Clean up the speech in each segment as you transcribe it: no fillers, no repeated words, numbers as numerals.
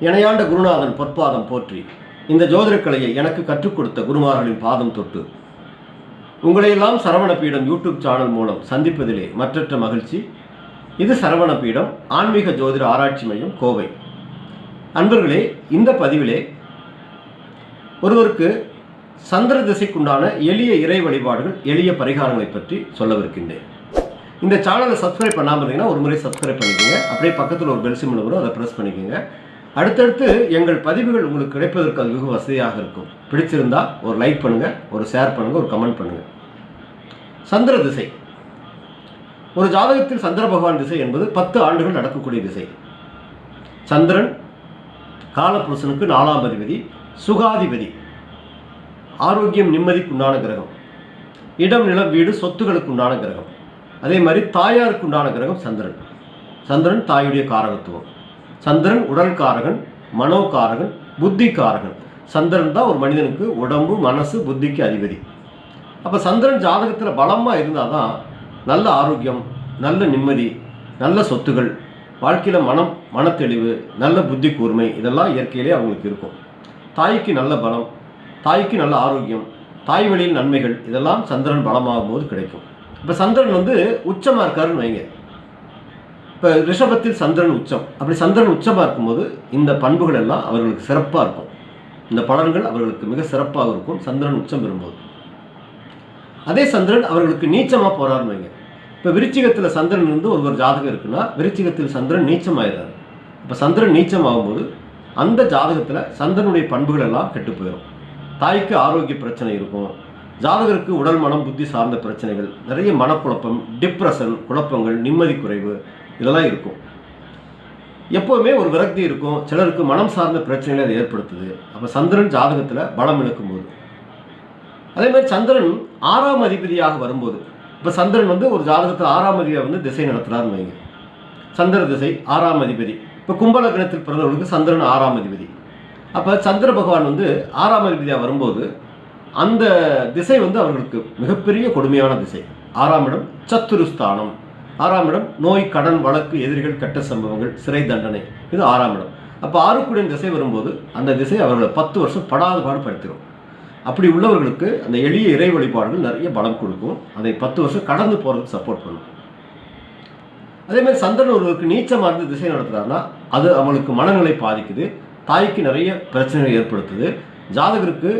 இணையாண்ட குருநாதன் பொற்பாதம் போற்றி. இந்த ஜோதிடக்கலையை எனக்கு கற்றுக் கொடுத்த குருமார்களின் பாதம் தொட்டு உங்களையெல்லாம் சரவணபீடம் யூடியூப் சேனல் மூலம் சந்திப்பதிலே மற்றற்ற மகிழ்ச்சி. இது சரவணபீடம் ஆன்மீக ஜோதிட ஆராய்ச்சி மையம், கோவை. அன்பர்களே, இந்த பதிவிலே ஒருவருக்கு சந்திர திசைக்குண்டான எளிய இறை வழிபாடுகள், எளிய பரிகாரங்களை பற்றி சொல்லவிருக்கின்றேன். இந்த சேனலை சப்ஸ்கிரைப் பண்ணாமல் இருந்தீங்கன்னா ஒரு முறை சப்ஸ்கிரைப் பண்ணிக்கோங்க. அப்படியே பக்கத்தில் ஒரு பெல் சிம்பிள் வரும், அதை ப்ரெஸ் பண்ணிக்கோங்க. அடுத்தடுத்து எங்கள் பதிவுகள் உங்களுக்கு கிடைப்பதற்கு அது மிக வசதியாக இருக்கும். பிடிச்சிருந்தால் ஒரு லைக் பண்ணுங்கள், ஒரு ஷேர் பண்ணுங்கள், ஒரு கமெண்ட் பண்ணுங்கள். சந்திர திசை, ஒரு ஜாதகத்தில் சந்திர பகவான் திசை என்பது 10 ஆண்டுகள் நடக்கக்கூடிய திசை. சந்திரன் காலபுருஷனுக்கு 4ஆம் அதிபதி, சுகாதிபதி, ஆரோக்கியம் நிம்மதிக்கு உண்டான கிரகம், இடம் நிலம் வீடு சொத்துக்களுக்கு உண்டான கிரகம். அதே மாதிரி தாயாருக்கு உண்டான கிரகம் சந்திரன். சந்திரன் தாயுடைய காரகத்துவம். சந்திரன் உடல் காரகன், மனோகாரகன், புத்தி காரகன். சந்திரன் தான் ஒரு மனிதனுக்கு உடம்பு, மனசு, புத்திக்கு அதிபதி. அப்போ சந்திரன் ஜாதகத்தில் பலமாக இருந்தால் தான் நல்ல ஆரோக்கியம், நல்ல நிம்மதி, நல்ல சொத்துகள், வாழ்க்கையில் மனத்தெளிவு, நல்ல புத்தி கூர்மை, இதெல்லாம் இயற்கையிலே அவங்களுக்கு இருக்கும். தாய்க்கு நல்ல பலம், தாய்க்கு நல்ல ஆரோக்கியம், தாய் வழியில் நன்மைகள், இதெல்லாம் சந்திரன் பலமாகும் போது கிடைக்கும். இப்போ சந்திரன் உச்சமாக இருக்காருன்னு வைங்க. இப்போ ரிஷபத்தில் சந்திரன் உச்சம். அப்படி சந்திரன் உச்சமாக இருக்கும்போது இந்த பண்புகள் எல்லாம் அவர்களுக்கு சிறப்பாக இருக்கும். இந்த பலன்கள் அவர்களுக்கு மிக சிறப்பாக இருக்கும் சந்திரன் உச்சம் பெறும்போது. அதே சந்திரன் அவர்களுக்கு நீச்சமாக போகிறாருன்னு வைங்க. இப்போ விருச்சிகத்தில் சந்திரன் ஒருவர் ஜாதகம் இருக்குன்னா விருச்சிகத்தில் சந்திரன் நீச்சமாயிடுறாரு. இப்போ சந்திரன் நீச்சமாகும்போது அந்த ஜாதகத்தில் சந்திரனுடைய பண்புகள் எல்லாம் கெட்டு போயிடும். தாய்க்கு ஆரோக்கிய பிரச்சனை இருக்கும். ஜாதகருக்கு உடல், மனம், புத்தி சார்ந்த பிரச்சனைகள், நிறைய மனக்குழப்பம், டிப்ரெஷன், குழப்பங்கள், நிம்மதி குறைவு, இதெல்லாம் இருக்கும். எப்போவுமே ஒரு விரக்தி இருக்கும். சிலருக்கு மனம் சார்ந்த பிரச்சனைகளை அது ஏற்படுத்துது. அப்போ சந்திரன் ஜாதகத்தில் பலம் இழக்கும்போது, அதே மாதிரி சந்திரன் 6ஆம் அதிபதியாக வரும்போது, இப்போ சந்திரன் ஒரு ஜாதகத்தில் 6ஆம் அதிபதியாக திசை நடத்துகிறாருன்னு வைங்க. சந்திர திசை 6ஆம் அதிபதி. இப்போ கும்பலக்னத்தில் பிறந்தவர்களுக்கு சந்திரன் 6ஆம் அதிபதி. அப்போ சந்திர பகவான் 6ஆம் அதிபதியாக வரும்போது அந்த திசை அவர்களுக்கு மிகப்பெரிய கொடுமையான திசை. 6ஆம் இடம் சத்துருஸ்தானம். 6ஆம் இடம் நோய், கடன், வழக்கு, எதிரிகள், கெட்ட சம்பவங்கள், சிறை தண்டனை, இது 6ஆம் இடம். அப்போ 6க்குடைய திசை வரும்போது அந்த திசை அவர்களை 10 வருஷம் படாத பாடுபடுத்திடும். அப்படி உள்ளவர்களுக்கு அந்த எளிய இறை வழிபாடுகள் நிறைய பலம் கொடுக்கும். அதை 10 வருஷம் கடந்து போகிறதுக்கு சப்போர்ட் பண்ணும். அதே மாதிரி சந்திரன் ஒருவருக்கு நீச்சமாக இருந்து திசை நடத்துகிறாருன்னா அது அவங்களுக்கு மனநிலை பாதிக்குது. தாய்க்கு நிறைய பிரச்சனைகள் ஏற்படுத்துது. ஜாதகருக்கு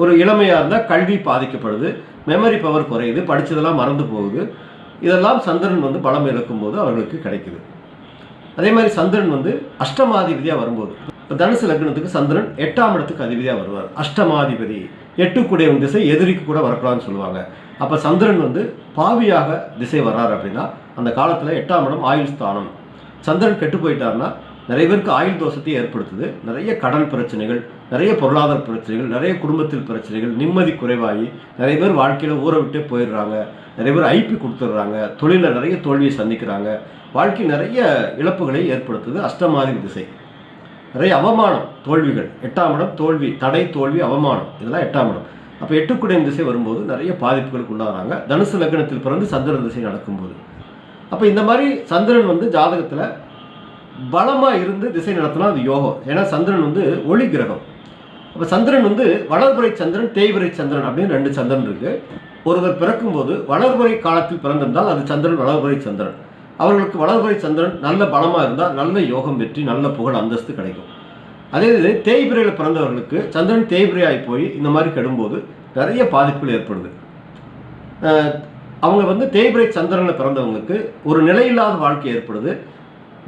ஒரு இளமையாக இருந்தால் கல்வி பாதிக்கப்படுது, மெமரி பவர் குறையுது, படித்ததெல்லாம் மறந்து போகுது. இதெல்லாம் சந்திரன் பலம் இழக்கும் போது அவர்களுக்கு கிடைக்குது. அதே மாதிரி சந்திரன் அஷ்டமாதிபதியாக வரும்போது, இப்போ தனுசு லக்னத்துக்கு சந்திரன் 8ஆம் இடத்துக்கு அதிபதியாக வருவார். அஷ்டமாதிபதி 8 திசை எதிரிக்கு கூட வரக்கூடாதுன்னு சொல்லுவாங்க. அப்போ சந்திரன் பாவியாக திசை வர்றாரு அப்படின்னா அந்த காலத்தில் 8ஆம் இடம் ஆயுள் ஸ்தானம். சந்திரன் கெட்டு போயிட்டாருன்னா நிறைய பேருக்கு ஆயுள் தோஷத்தை ஏற்படுத்துது. நிறைய கடன் பிரச்சனைகள், நிறைய பொருளாதார பிரச்சனைகள், நிறைய குடும்பத்தில் பிரச்சனைகள், நிம்மதி குறைவாகி நிறைய பேர் வாழ்க்கையில் ஊற விட்டே போயிடுறாங்க. நிறைய பேர் ஐபி கொடுத்துட்றாங்க. தொழிலில் நிறைய தோல்வியை சந்திக்கிறாங்க. வாழ்க்கை நிறைய இழப்புகளை ஏற்படுத்துது அஷ்டமாதிபதி திசை. நிறைய அவமானம், தோல்விகள். 8ஆம் இடம் தோல்வி, தடை, தோல்வி, அவமானம், இதெல்லாம் 8ஆம் இடம். அப்போ 8 திசை வரும்போது நிறைய பாதிப்புகளுக்கு உள்ளாகிறாங்க. தனுசு லக்னத்தில் பிறந்து சந்திரன் திசை நடக்கும்போது. அப்போ இந்த மாதிரி சந்திரன் ஜாதகத்தில் பலமாக இருந்து திசை நடத்தினா அது யோகம். ஏன்னா சந்திரன் ஒளி கிரகம். அப்போ சந்திரன் வளர்புறை சந்திரன், தேய்பிறை சந்திரன் அப்படின்னு 2 சந்திரன் இருக்குது. ஒருவர் பிறக்கும்போது வளர்புறை காலத்தில் பிறந்திருந்தால் அது சந்திரன் வளர்புறை சந்திரன். அவர்களுக்கு வளர்புறை சந்திரன் நல்ல பலமாக இருந்தால் நல்ல யோகம், வெற்றி, நல்ல புகழ், அந்தஸ்து கிடைக்கும். அதே இது தேய்பிரையில் பிறந்தவர்களுக்கு சந்திரன் தேய்பிரையாகி போய் இந்த மாதிரி கெடும்போது நிறைய பாதிப்புகள் ஏற்படுது. அவங்க தேய்பிரை சந்திரனில் பிறந்தவங்களுக்கு ஒரு நிலையில்லாத வாழ்க்கை ஏற்படுது.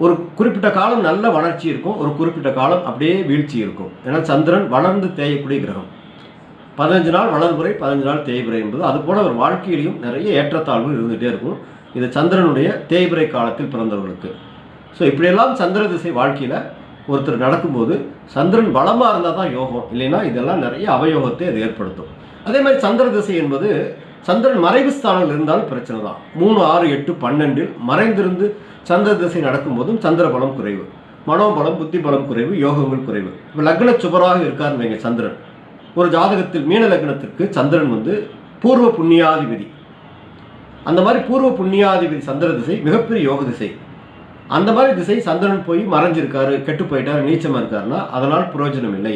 ஒரு குறிப்பிட்ட காலம் நல்ல வளர்ச்சி இருக்கும், ஒரு குறிப்பிட்ட காலம் அப்படியே வீழ்ச்சி இருக்கும். ஏன்னா சந்திரன் வளர்ந்து தேயக்கூடிய கிரகம். 15 நாள் வளர்புரை, 15 நாள் தேய்பிரை என்பது. அதுபோல் ஒரு வாழ்க்கையிலையும் நிறைய ஏற்றத்தாழ்வுகள் இருந்துகிட்டே இருக்கும். இது சந்திரனுடைய தேய்பிரை காலத்தில் பிறந்தவர்களுக்கு. ஸோ இப்படியெல்லாம் சந்திர திசை வாழ்க்கையில் ஒருத்தர் நடக்கும்போது சந்திரன் பலமாக இருந்தால் தான் யோகம், இல்லைன்னா இதெல்லாம் நிறைய அவயோகத்தை அது ஏற்படுத்தும். அதே மாதிரி சந்திர திசை என்பது சந்திரன் மறைவு ஸ்தானங்கள் இருந்தாலும் பிரச்சனை தான். 3, 6, 8, 12 மறைந்திருந்து சந்திர திசை நடக்கும்போதும் சந்திர பலம் குறைவு, மனோபலம், புத்தி பலம் குறைவு, யோகங்கள் குறைவு. இப்போ லக்ன சுபராக இருக்காருன்னு வைங்க சந்திரன். ஒரு ஜாதகத்தில் மீன லக்னத்திற்கு சந்திரன் பூர்வ புண்ணியாதிபதி. அந்த மாதிரி பூர்வ புண்ணியாதிபதி சந்திர திசை மிகப்பெரிய யோக திசை. அந்த மாதிரி திசை சந்திரன் போய் மறைஞ்சிருக்காரு, கெட்டு போயிட்டாரு, நீச்சமாக இருக்காருன்னா அதனால் பிரயோஜனம் இல்லை.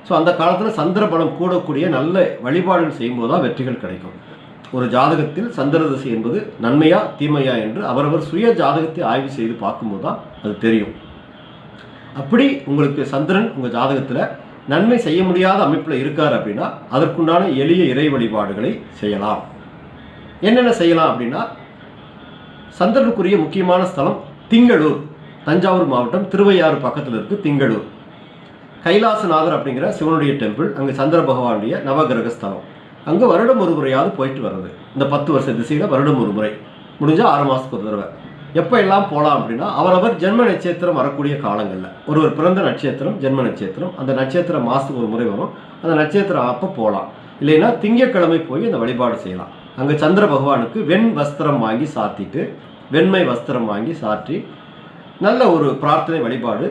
ஸோ அந்த காலத்தில் சந்திர பலம் கூடக்கூடிய நல்ல வழிபாடுகள் செய்யும்போது தான் வெற்றிகள் கிடைக்கும். ஒரு ஜாதகத்தில் சந்திர திசை என்பது நன்மையா தீமையா என்று அவரவர் சுய ஜாதகத்தை ஆய்வு செய்து பார்க்கும்போது தான் அது தெரியும். அப்படி உங்களுக்கு சந்திரன் உங்கள் ஜாதகத்தில் நன்மை செய்ய முடியாத அமைப்பில் இருக்கார் அப்படின்னா அதற்குண்டான எளிய இறை வழிபாடுகளை செய்யலாம். என்னென்ன செய்யலாம் அப்படின்னா, சந்திரனுக்குரிய முக்கியமான ஸ்தலம் திங்களூர், தஞ்சாவூர் மாவட்டம் திருவையாறு பக்கத்தில் இருக்குது திங்களூர். கைலாசநாதர் அப்படிங்கிற சிவனுடைய டெம்பிள், அங்கே சந்திர பகவானுடைய நவகிரக ஸ்தலம். அங்கே வருடம் ஒரு முறையாவது போயிட்டு வர்றது. இந்த 10 வருஷ திசையில் வருடம் ஒரு முறை, முடிஞ்சால் 6 மாதத்துக்கு ஒரு தடவை. எப்போ எல்லாம் போகலாம் அப்படின்னா அவரவர் ஜென்ம நட்சத்திரம் வரக்கூடிய காலங்களில். ஒருவர் பிறந்த நட்சத்திரம் ஜென்ம நட்சத்திரம், அந்த நட்சத்திரம் மாதத்துக்கு ஒரு முறை வரும், அந்த நட்சத்திரம் அப்போ போகலாம். இல்லைன்னா திங்கட்கிழமை போய் அந்த வழிபாடு செய்யலாம். அங்கே சந்திர பகவானுக்கு வெண் வஸ்திரம் வாங்கி சாத்திட்டு, வெண்மை வஸ்திரம் வாங்கி சாற்றி நல்ல ஒரு பிரார்த்தனை வழிபாடு,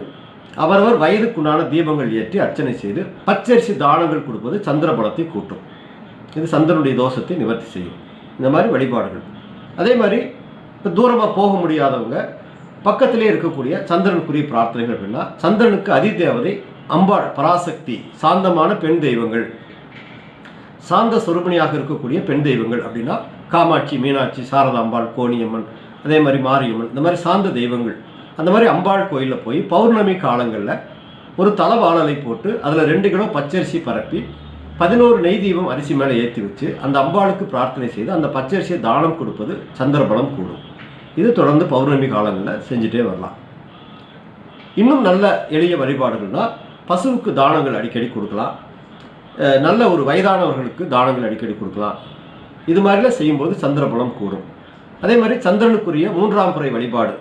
அவரவர் வயதுக்குண்டான தீபங்கள் ஏற்றி அர்ச்சனை செய்து பச்சரிசி தானங்கள் கொடுப்பது சந்திர பலத்தை கூட்டும். இது சந்திரனுடைய தோஷத்தை நிவர்த்தி செய்யும். இந்த மாதிரி வழிபாடுகள். அதே மாதிரி இப்போ தூரமாக போக முடியாதவங்க பக்கத்திலே இருக்கக்கூடிய சந்திரனுக்குரிய பிரார்த்தனைகள் அப்படின்னா, சந்திரனுக்கு அதிதேவதை அம்பாள் பராசக்தி, சாந்தமான பெண் தெய்வங்கள், சாந்த சொருபணியாக இருக்கக்கூடிய பெண் தெய்வங்கள் அப்படின்னா காமாட்சி, மீனாட்சி, சாரதாம்பாள், கோணியம்மன், அதே மாதிரி மாரியம்மன், இந்த மாதிரி சாந்த தெய்வங்கள். அந்த மாதிரி அம்பாள் கோயிலில் போய் பௌர்ணமி காலங்களில் ஒரு தலவாழலை போட்டு அதில் 2 கிலோ பச்சரிசி பரப்பி 11 நெய் தீபம் அரிசி மேலே ஏற்றி வச்சு அந்த அம்பாளுக்கு பிரார்த்தனை செய்து அந்த பச்சரிசியை தானம் கொடுப்பது சந்திரபலம் கூடும். இது தொடர்ந்து பௌர்ணமி காலங்களில் செஞ்சுட்டே வரலாம். இன்னும் நல்ல எளிய வழிபாடுகள்னால் பசுவுக்கு தானங்கள் அடிக்கடி கொடுக்கலாம். நல்ல ஒரு வயதானவர்களுக்கு தானங்கள் அடிக்கடி கொடுக்கலாம். இது மாதிரிலாம் செய்யும்போது சந்திரபலம் கூடும். அதே மாதிரி சந்திரனுக்குரிய 3ஆம் பிறை வழிபாடு,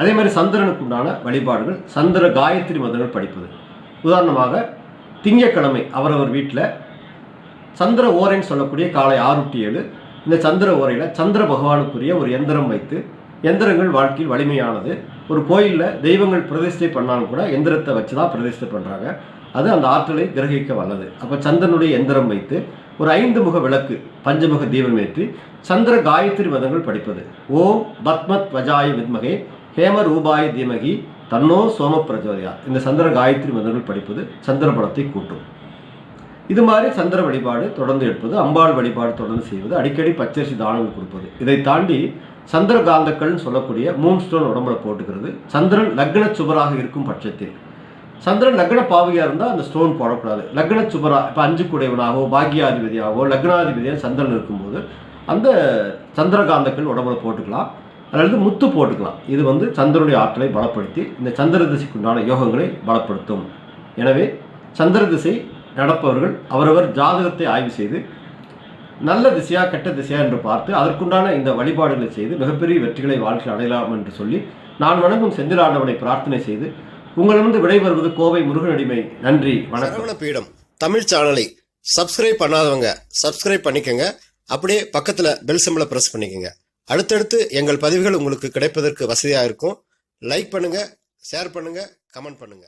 அதே மாதிரி சந்திரனுக்கு உண்டான வழிபாடுகள் சந்திர காயத்ரி மந்திரங்கள் படிப்பது. உதாரணமாக திங்கட்கிழமை அவரவர் வீட்டில் சந்திர ஓரைன்னு சொல்லக்கூடிய காலை 6 to 7 இந்த சந்திர ஓரையில் சந்திர பகவானுக்குரிய ஒரு எந்திரம் வைத்து, எந்திரங்கள் வாழ்க்கையில் வலிமையானது. ஒரு கோயிலில் தெய்வங்கள் பிரதிஷ்டை பண்ணாலும் கூட எந்திரத்தை வச்சு தான் பிரதிஷ்டை பண்ணுறாங்க. அது அந்த ஆற்றலை கிரகிக்க வல்லது. அப்போ சந்திரனுடைய எந்திரம் வைத்து ஒரு 5 முக விளக்கு, பஞ்சமுக தீபம் ஏற்றி சந்திர காயத்ரி மந்திரங்கள் படிப்பது. ஓம் பத்மத் வஜாய வித்மகே ஹேம ரூபாய தீமகி தன்னோ சோம பிரஜோதயா. இந்த சந்திர காயத்ரி மந்திரங்கள் படிப்பது சந்திர பலத்தை கூட்டும். இது மாதிரி சந்திர வழிபாடு தொடர்ந்து எடுப்பது, அம்பாள் வழிபாடு தொடர்ந்து செய்வது, அடிக்கடி பச்சரிசி தானங்கள் கொடுப்பது. இதை தாண்டி சந்திர காந்தக்கள்னு சொல்லக்கூடிய 3 ஸ்டோன் உடம்புல போட்டுக்கிறது. சந்திரன் லக்ன சுபராக இருக்கும் பட்சத்தில், சந்திரன் லக்ன பாவியாக இருந்தால் அந்த ஸ்டோன் போடக்கூடாது. லக்ன சுபரா இப்போ 5 குடைவனாகவோ பாக்கியாதிபதியாகவோ லக்னாதிபதியாக சந்திரன் இருக்கும்போது அந்த சந்திரகாந்தக்கள் உடம்புல போட்டுக்கலாம், அல்லது முத்து போட்டுக்கலாம். இது சந்திரனுடைய ஆற்றலை பலப்படுத்தி இந்த சந்திர திசைக்குண்டான யோகங்களை பலப்படுத்தும். எனவே சந்திர திசை நடப்பவர்கள் அவரவர் ஜாதகத்தை ஆய்வு செய்து நல்ல திசையா கெட்ட திசையா என்று பார்த்து அதற்குண்டான இந்த வழிபாடுகளை செய்து மிகப்பெரிய வெற்றிகளை வாழ்க்கையில் அடையலாம் என்று சொல்லி நான் வணங்கும் செந்திலாண்டவனை பிரார்த்தனை செய்து உங்களிடமிருந்து விடைபெறுவது கோவை முருகனடிமை. நன்றி, வணக்கம். சரவண பீடம் தமிழ் சேனலை சப்ஸ்கிரைப் பண்ணாதவங்க சப்ஸ்கிரைப் பண்ணிக்கங்க. அப்படியே பக்கத்தில் பெல் சிம்பலை பிரஸ் பண்ணிக்கங்க. அடுத்தடுத்து எங்கள் பதிவுகள் உங்களுக்கு கிடைப்பதற்கு வசதியாக இருக்கும். லைக் பண்ணுங்க, ஷேர் பண்ணுங்க, கமெண்ட் பண்ணுங்க.